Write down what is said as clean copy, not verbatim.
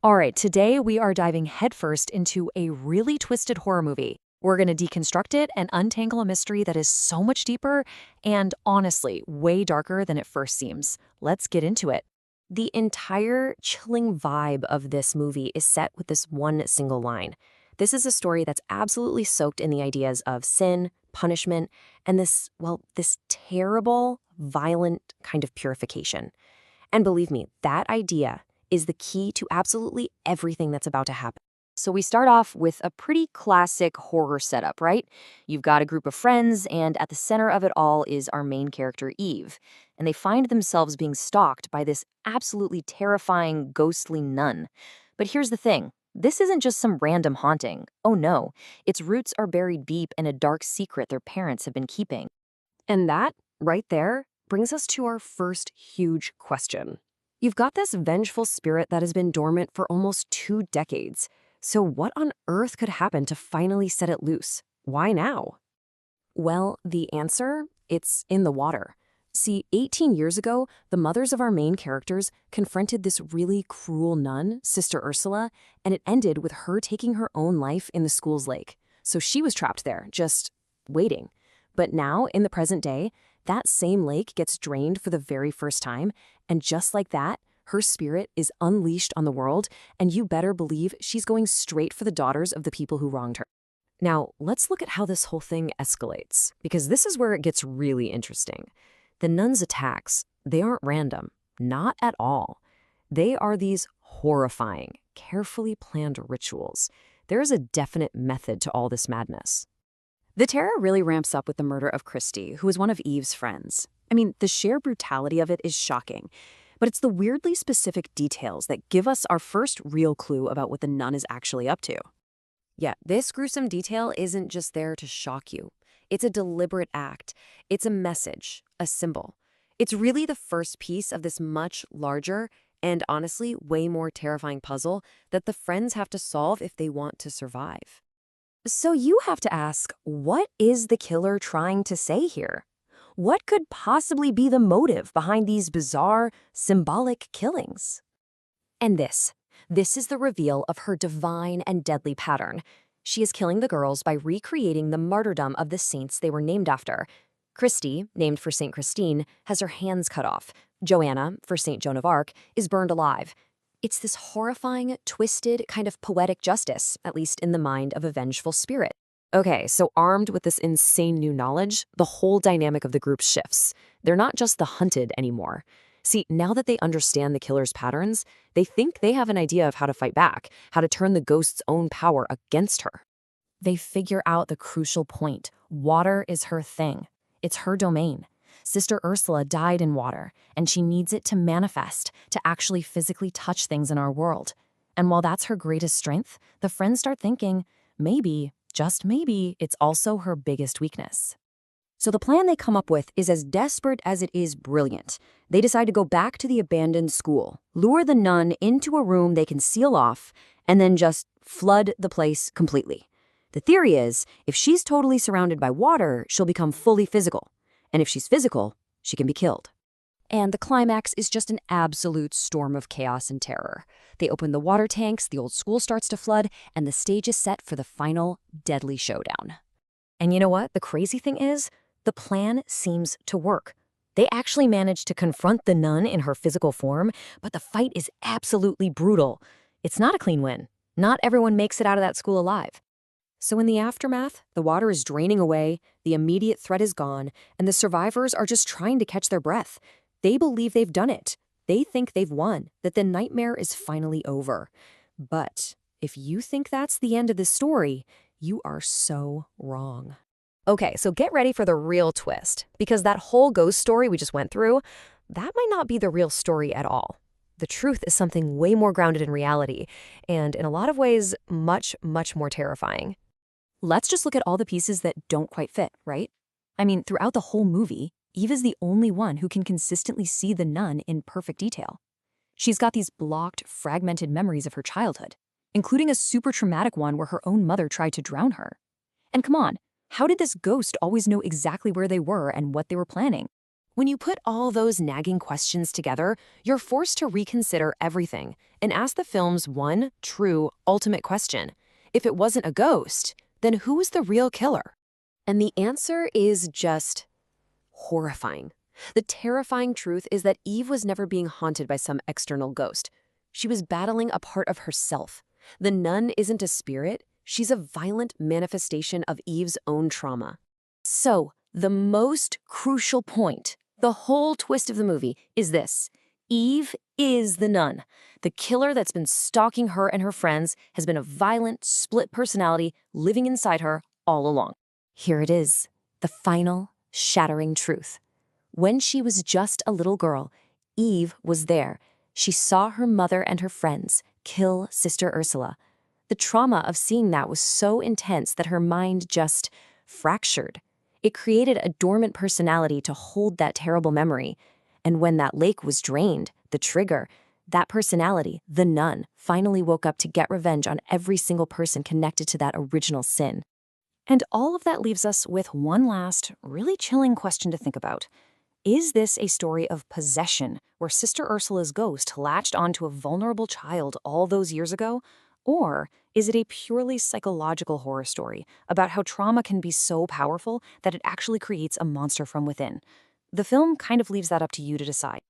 All right, today we are diving headfirst into a really twisted horror movie. We're going to deconstruct it and untangle a mystery that is so much deeper and, honestly, way darker than it first seems. Let's get into it. The entire chilling vibe of this movie is set with this one single line. This is a story that's absolutely soaked in the ideas of sin, punishment, and this terrible, violent kind of purification. And believe me, that idea is the key to absolutely everything that's about to happen. So we start off with a pretty classic horror setup, right? You've got a group of friends, and at the center of it all is our main character, Eve. And they find themselves being stalked by this absolutely terrifying, ghostly nun. But here's the thing. This isn't just some random haunting. Oh no, its roots are buried deep in a dark secret their parents have been keeping. And that, right there, brings us to our first huge question. You've got this vengeful spirit that has been dormant for almost 2 decades. So what on earth could happen to finally set it loose? Why now? Well, the answer, it's in the water. See, 18 years ago, the mothers of our main characters confronted this really cruel nun, Sister Ursula, and it ended with her taking her own life in the school's lake. So she was trapped there, just waiting. But now, in the present day, that same lake gets drained for the very first time, and just like that, her spirit is unleashed on the world, and you better believe she's going straight for the daughters of the people who wronged her. Now, let's look at how this whole thing escalates, because this is where it gets really interesting. The nuns' attacks, they aren't random, not at all. They are these horrifying, carefully planned rituals. There is a definite method to all this madness. The terror really ramps up with the murder of Christy, who was one of Eve's friends. I mean, the sheer brutality of it is shocking, but it's the weirdly specific details that give us our first real clue about what the nun is actually up to. Yeah, this gruesome detail isn't just there to shock you. It's a deliberate act. It's a message, a symbol. It's really the first piece of this much larger and honestly way more terrifying puzzle that the friends have to solve if they want to survive. So you have to ask, what is the killer trying to say here? What could possibly be the motive behind these bizarre, symbolic killings? And this is the reveal of her divine and deadly pattern. She is killing the girls by recreating the martyrdom of the saints they were named after. Christy, named for Saint Christine, has her hands cut off. Joanna, for Saint Joan of Arc, is burned alive. It's this horrifying, twisted kind of poetic justice, at least in the mind of a vengeful spirit. Okay, so armed with this insane new knowledge, the whole dynamic of the group shifts. They're not just the hunted anymore. See, now that they understand the killer's patterns, they think they have an idea of how to fight back, how to turn the ghost's own power against her. They figure out the crucial point. Water is her thing. It's her domain. Sister Ursula died in water, and she needs it to manifest, to actually physically touch things in our world. And while that's her greatest strength, the friends start thinking, maybe, just maybe, it's also her biggest weakness. So the plan they come up with is as desperate as it is brilliant. They decide to go back to the abandoned school, lure the nun into a room they can seal off, and then just flood the place completely. The theory is, if she's totally surrounded by water, she'll become fully physical. And if she's physical, she can be killed. And the climax is just an absolute storm of chaos and terror. They open the water tanks, the old school starts to flood, and the stage is set for the final deadly showdown. And you know what? The crazy thing is, the plan seems to work. They actually manage to confront the nun in her physical form, but the fight is absolutely brutal. It's not a clean win. Not everyone makes it out of that school alive. So in the aftermath, the water is draining away, the immediate threat is gone, and the survivors are just trying to catch their breath. They believe they've done it. They think they've won, that the nightmare is finally over. But if you think that's the end of the story, you are so wrong. Okay, so get ready for the real twist, because that whole ghost story we just went through, that might not be the real story at all. The truth is something way more grounded in reality, and in a lot of ways, much, much more terrifying. Let's just look at all the pieces that don't quite fit, right? I mean, throughout the whole movie, Eve is the only one who can consistently see the nun in perfect detail. She's got these blocked, fragmented memories of her childhood, including a super traumatic one where her own mother tried to drown her. And come on, how did this ghost always know exactly where they were and what they were planning? When you put all those nagging questions together, you're forced to reconsider everything and ask the film's one true, ultimate question. If it wasn't a ghost, then who was the real killer? And the answer is just horrifying. The terrifying truth is that Eve was never being haunted by some external ghost. She was battling a part of herself. The nun isn't a spirit, she's a violent manifestation of Eve's own trauma. So, the most crucial point, the whole twist of the movie, is this. Eve is the nun. The killer that's been stalking her and her friends has been a violent, split personality living inside her all along. Here it is, the final, shattering truth. When she was just a little girl, Eve was there. She saw her mother and her friends kill Sister Ursula. The trauma of seeing that was so intense that her mind just fractured. It created a dormant personality to hold that terrible memory. And when that lake was drained, the trigger, that personality, the nun, finally woke up to get revenge on every single person connected to that original sin. And all of that leaves us with one last, really chilling question to think about. Is this a story of possession, where Sister Ursula's ghost latched onto a vulnerable child all those years ago? Or is it a purely psychological horror story about how trauma can be so powerful that it actually creates a monster from within? The film kind of leaves that up to you to decide.